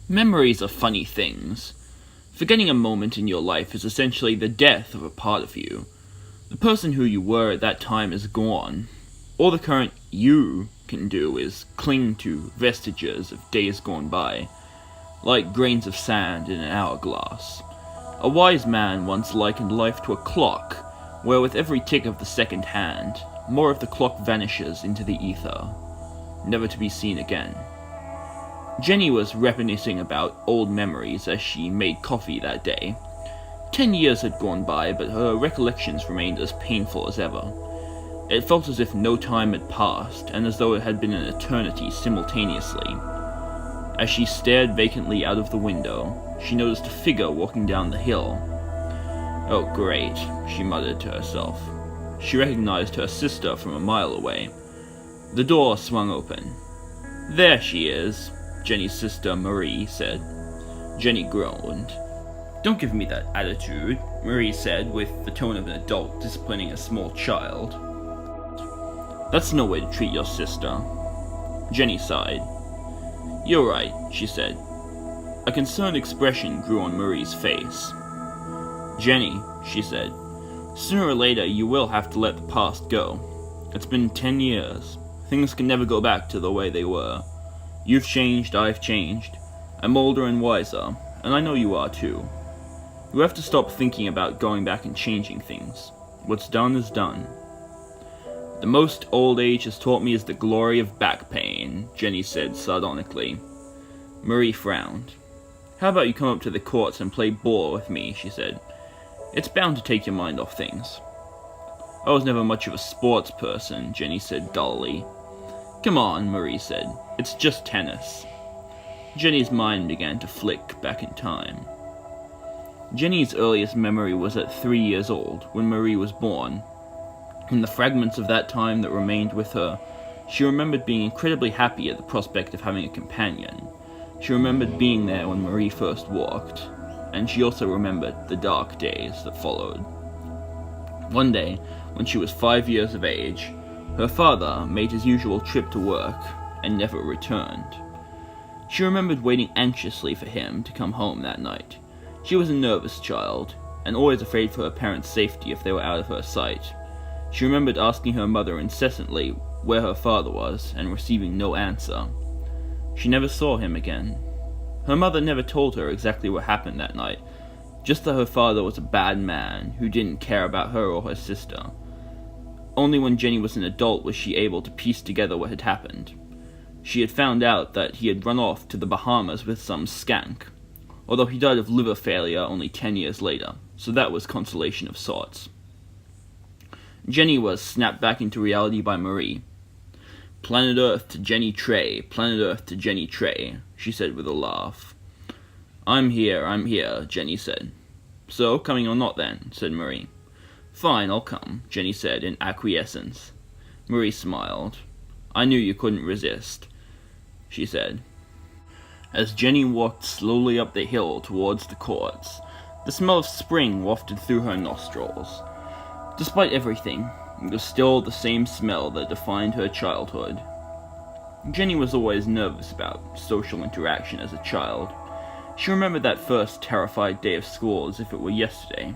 Memories are funny things. Forgetting a moment in your life is essentially the death of a part of you. The person who you were at that time is gone. All the current you can do is cling to vestiges of days gone by, like grains of sand in an hourglass. A wise man once likened life to a clock, where with every tick of the second hand, more of the clock vanishes into the ether, never to be seen again. Jenny was reminiscing about old memories as she made coffee that day. 10 years had gone by, but her recollections remained as painful as ever. It felt as if no time had passed, and as though it had been an eternity simultaneously. As she stared vacantly out of the window, she noticed a figure walking down the hill. "Oh, great," she muttered to herself. She recognized her sister from a mile away. The door swung open. "There she is," Jenny's sister Marie said. Jenny groaned. "Don't give me that attitude," Marie said with the tone of an adult disciplining a small child. "That's no way to treat your sister." Jenny sighed. "You're right," she said. A concerned expression grew on Marie's face. "Jenny," she said, "sooner or later you will have to let the past go. It's been 10 years. Things can never go back to the way they were. You've changed, I've changed. I'm older and wiser, and I know you are too. You have to stop thinking about going back and changing things. What's done is done." "The most old age has taught me is the glory of back pain," Jenny said sardonically. Marie frowned. "How about you come up to the courts and play ball with me," she said. "It's bound to take your mind off things." "I was never much of a sports person," Jenny said dully. "Come on," Marie said. "It's just tennis." Jenny's mind began to flick back in time. Jenny's earliest memory was at 3 years old, when Marie was born. In the fragments of that time that remained with her, she remembered being incredibly happy at the prospect of having a companion. She remembered being there when Marie first walked, and she also remembered the dark days that followed. One day, when she was 5 years of age, her father made his usual trip to work and never returned. She remembered waiting anxiously for him to come home that night. She was a nervous child, and always afraid for her parents' safety if they were out of her sight. She remembered asking her mother incessantly where her father was, and receiving no answer. She never saw him again. Her mother never told her exactly what happened that night, just that her father was a bad man who didn't care about her or her sister. Only when Jenny was an adult was she able to piece together what had happened. She had found out that he had run off to the Bahamas with some skank, although he died of liver failure only 10 years later, so that was consolation of sorts. Jenny was snapped back into reality by Marie. "Planet Earth to Jenny Trey, Planet Earth to Jenny Trey," she said with a laugh. I'm here," Jenny said. "So, coming or not then?" said Marie. "Fine, I'll come," Jenny said in acquiescence. Marie smiled. "I knew you couldn't resist," she said. As Jenny walked slowly up the hill towards the courts, the smell of spring wafted through her nostrils. Despite everything, it was still the same smell that defined her childhood. Jenny was always nervous about social interaction as a child. She remembered that first terrified day of school as if it were yesterday.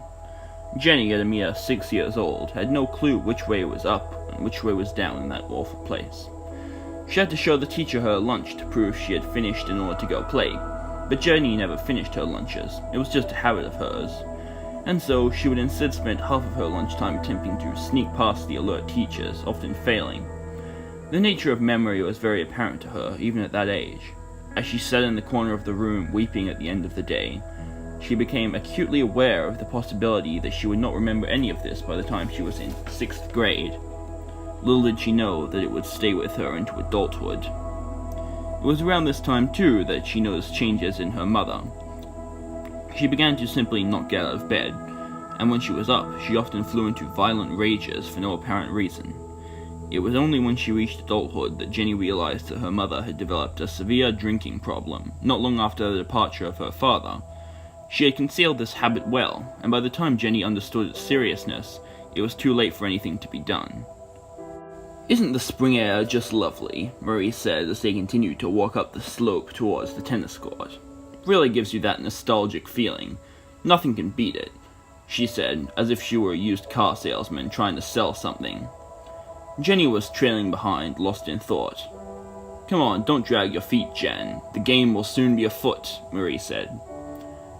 Jenny, at a mere 6 years old, had no clue which way was up and which way was down in that awful place. She had to show the teacher her lunch to prove she had finished in order to go play, but Jenny never finished her lunches. It was just a habit of hers. And so she would instead spend half of her lunchtime attempting to sneak past the alert teachers, often failing. The nature of memory was very apparent to her, even at that age. As she sat in the corner of the room weeping at the end of the day, she became acutely aware of the possibility that she would not remember any of this by the time she was in 6th grade. Little did she know that it would stay with her into adulthood. It was around this time, too, that she noticed changes in her mother. She began to simply not get out of bed, and when she was up, she often flew into violent rages for no apparent reason. It was only when she reached adulthood that Jenny realized that her mother had developed a severe drinking problem, not long after the departure of her father. She had concealed this habit well, and by the time Jenny understood its seriousness, it was too late for anything to be done. "Isn't the spring air just lovely?" Marie said as they continued to walk up the slope towards the tennis court. Really gives you that nostalgic feeling. Nothing can beat it," she said, as if she were a used car salesman trying to sell something. Jenny was trailing behind, lost in thought. "Come on, don't drag your feet, Jen. The game will soon be afoot," Marie said.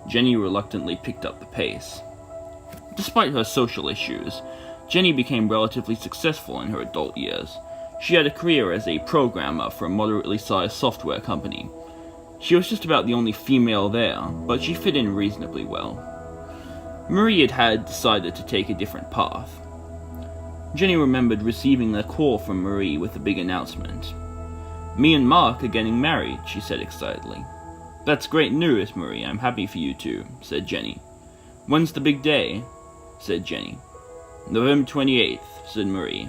Jenny reluctantly picked up the pace. Despite her social issues, Jenny became relatively successful in her adult years. She had a career as a programmer for a moderately sized software company. She was just about the only female there, but she fit in reasonably well. Marie had decided to take a different path. Jenny remembered receiving a call from Marie with a big announcement. "Me and Mark are getting married," she said excitedly. "That's great news, Marie. I'm happy for you two," said Jenny. "When's the big day?" said Jenny. "November 28th, said Marie.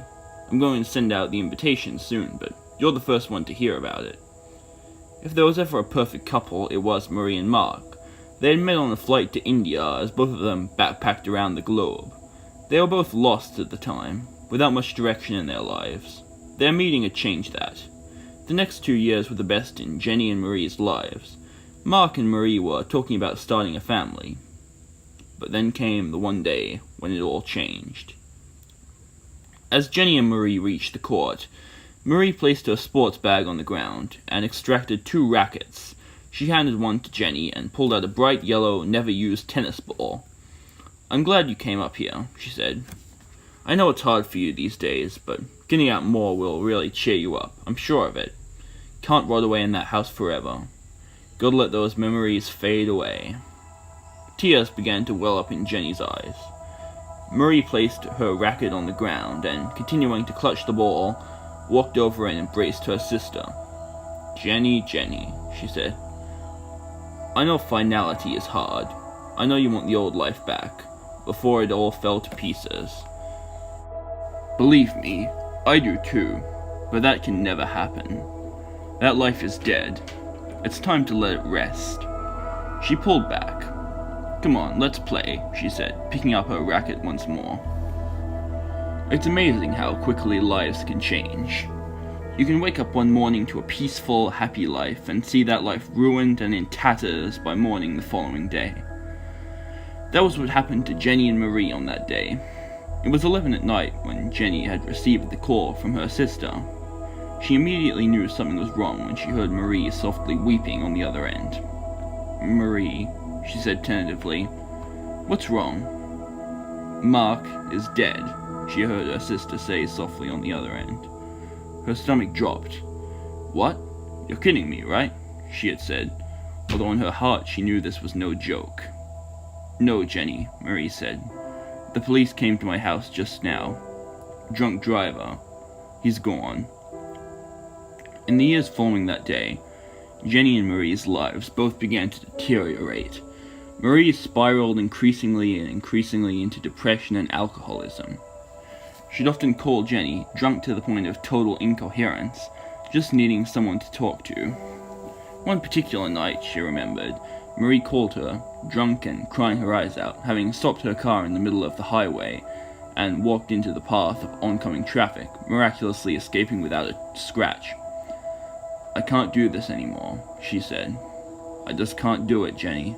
"I'm going to send out the invitation soon, but you're the first one to hear about it." If there was ever a perfect couple, it was Marie and Mark. They had met on a flight to India as both of them backpacked around the globe. They were both lost at the time, without much direction in their lives. Their meeting had changed that. The next 2 years were the best in Jenny and Marie's lives. Mark and Marie were talking about starting a family. But then came the one day when it all changed. As Jenny and Marie reached the court, Marie placed her sports bag on the ground and extracted 2 rackets. She handed one to Jenny and pulled out a bright yellow, never-used tennis ball. "I'm glad you came up here," she said. "I know it's hard for you these days, but getting out more will really cheer you up. I'm sure of it. Can't rot away in that house forever. Gotta let those memories fade away." Tears began to well up in Jenny's eyes. Marie placed her racket on the ground and, continuing to clutch the ball, walked over and embraced her sister. "Jenny, Jenny," she said. "I know finality is hard. I know you want the old life back, before it all fell to pieces. Believe me, I do too, but that can never happen. That life is dead. It's time to let it rest." She pulled back. "Come on, let's play," she said, picking up her racket once more. It's amazing how quickly lives can change. You can wake up one morning to a peaceful, happy life and see that life ruined and in tatters by morning the following day. That was what happened to Jenny and Marie on that day. It was 11 at night when Jenny had received the call from her sister. She immediately knew something was wrong when she heard Marie softly weeping on the other end. "Marie," she said tentatively, "what's wrong?" "Mark is dead," she heard her sister say softly on the other end. Her stomach dropped. "What? You're kidding me, right?" she had said, although in her heart she knew this was no joke. "No, Jenny," Marie said. "The police came to my house just now. Drunk driver. He's gone." In the years following that day, Jenny and Marie's lives both began to deteriorate. Marie spiraled increasingly into depression and alcoholism. She'd often call Jenny, drunk to the point of total incoherence, just needing someone to talk to. One particular night, she remembered, Marie called her, drunk and crying her eyes out, having stopped her car in the middle of the highway and walked into the path of oncoming traffic, miraculously escaping without a scratch. "I can't do this anymore," she said. "I just can't do it, Jenny."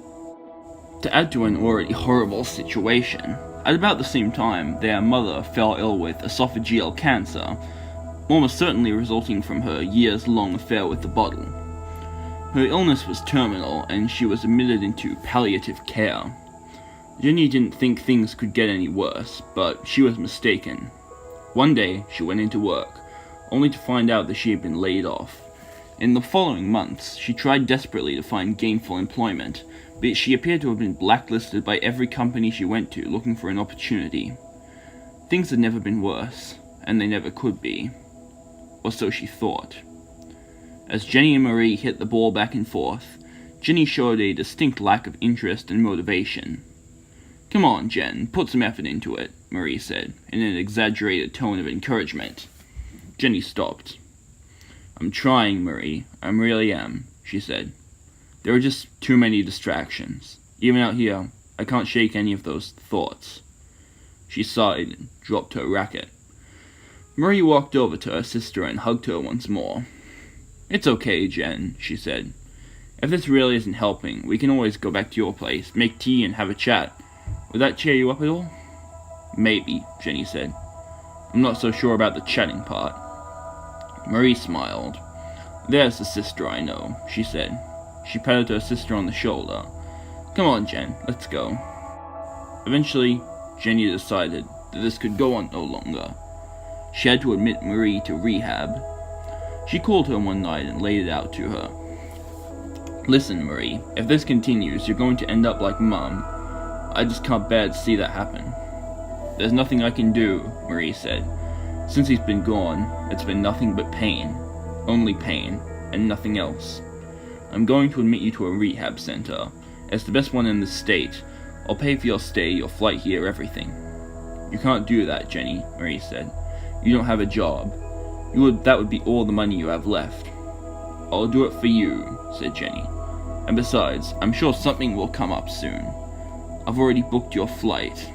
To add to an already horrible situation, at about the same time, their mother fell ill with esophageal cancer, almost certainly resulting from her years-long affair with the bottle. Her illness was terminal, and she was admitted into palliative care. Jenny didn't think things could get any worse, but she was mistaken. One day, she went into work, only to find out that she had been laid off. In the following months, she tried desperately to find gainful employment, but she appeared to have been blacklisted by every company she went to looking for an opportunity. Things had never been worse, and they never could be. Or so she thought. As Jenny and Marie hit the ball back and forth, Jenny showed a distinct lack of interest and motivation. "Come on, Jen, put some effort into it," Marie said, in an exaggerated tone of encouragement. Jenny stopped. "I'm trying, Marie. I really am," she said. "There are just too many distractions. Even out here, I can't shake any of those thoughts." She sighed and dropped her racket. Marie walked over to her sister and hugged her once more. "It's okay, Jen," she said. If this really isn't helping, we can always go back to your place, make tea, and have a chat. Would that cheer you up at all? Maybe, Jenny said. I'm not so sure about the chatting part. Marie smiled. There's the sister I know, she said. She patted her sister on the shoulder. Come on, Jen, let's go. Eventually, Jenny decided that this could go on no longer. She had to admit Marie to rehab. She called her one night and laid it out to her. Listen, Marie, if this continues, you're going to end up like Mum. I just can't bear to see that happen. There's nothing I can do, Marie said. Since he's been gone, it's been nothing but pain. Only pain, and nothing else. I'm going to admit you to a rehab center. It's the best one in the state. I'll pay for your stay, your flight here, everything. You can't do that, Jenny, Marie said. You don't have a job. That would be all the money you have left. I'll do it for you, said Jenny. And besides, I'm sure something will come up soon. I've already booked your flight.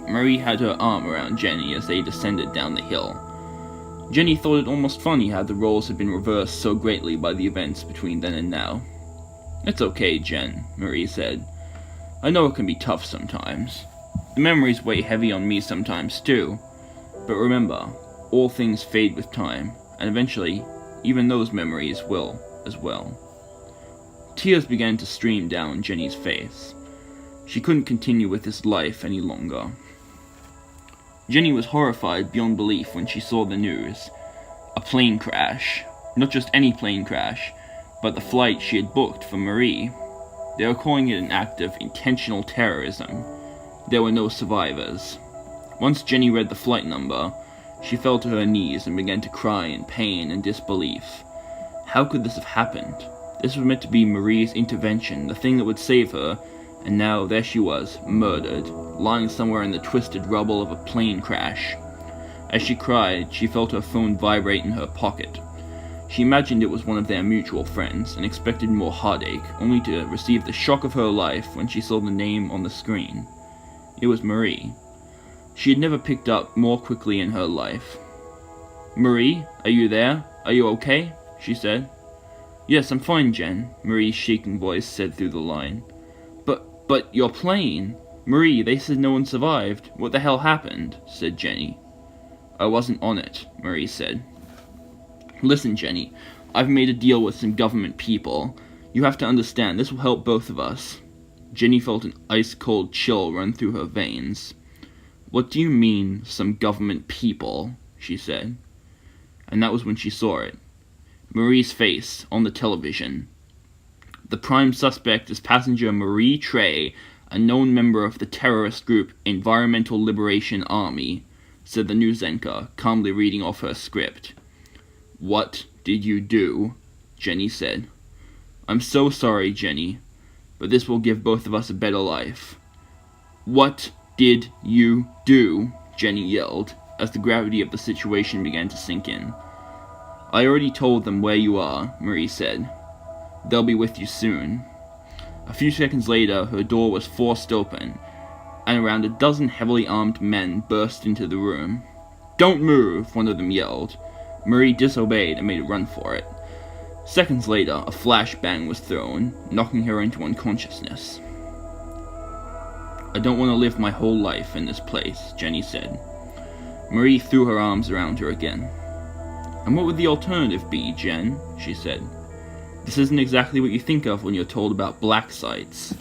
Marie had her arm around Jenny as they descended down the hill. Jenny thought it almost funny how the roles had been reversed so greatly by the events between then and now. It's okay, Jen, Marie said. I know it can be tough sometimes. The memories weigh heavy on me sometimes too. But remember, all things fade with time, and eventually, even those memories will as well. Tears began to stream down Jenny's face. She couldn't continue with this life any longer. Jenny was horrified beyond belief when she saw the news. A plane crash. Not just any plane crash, but the flight she had booked for Marie. They were calling it an act of intentional terrorism. There were no survivors. Once Jenny read the flight number, she fell to her knees and began to cry in pain and disbelief. How could this have happened? This was meant to be Marie's intervention, the thing that would save her, and now there she was, murdered, lying somewhere in the twisted rubble of a plane crash. As she cried, she felt her phone vibrate in her pocket. She imagined it was one of their mutual friends, and expected more heartache, only to receive the shock of her life when she saw the name on the screen. It was Marie. She had never picked up more quickly in her life. Marie, are you there? Are you okay? She said. Yes, I'm fine, Jen, Marie's shaking voice said through the line. But your plane? Marie, they said no one survived. What the hell happened? Said Jenny. I wasn't on it, Marie said. Listen, Jenny, I've made a deal with some government people. You have to understand, this will help both of us. Jenny felt an ice-cold chill run through her veins. What do you mean, some government people? She said. And that was when she saw it. Marie's face on the television. The prime suspect is passenger Marie Trey, a known member of the terrorist group Environmental Liberation Army, said the news anchor, calmly reading off her script. What did you do? Jenny said. I'm so sorry, Jenny, but this will give both of us a better life. What did you do? Jenny yelled, as the gravity of the situation began to sink in. I already told them where you are, Marie said. They'll be with you soon. A few seconds later, her door was forced open, and around a dozen heavily armed men burst into the room. Don't move, one of them yelled. Marie disobeyed and made a run for it. Seconds later, a flashbang was thrown, knocking her into unconsciousness. I don't want to live my whole life in this place, Jenny said. Marie threw her arms around her again. And what would the alternative be, Jen? She said. This isn't exactly what you think of when you're told about black sites.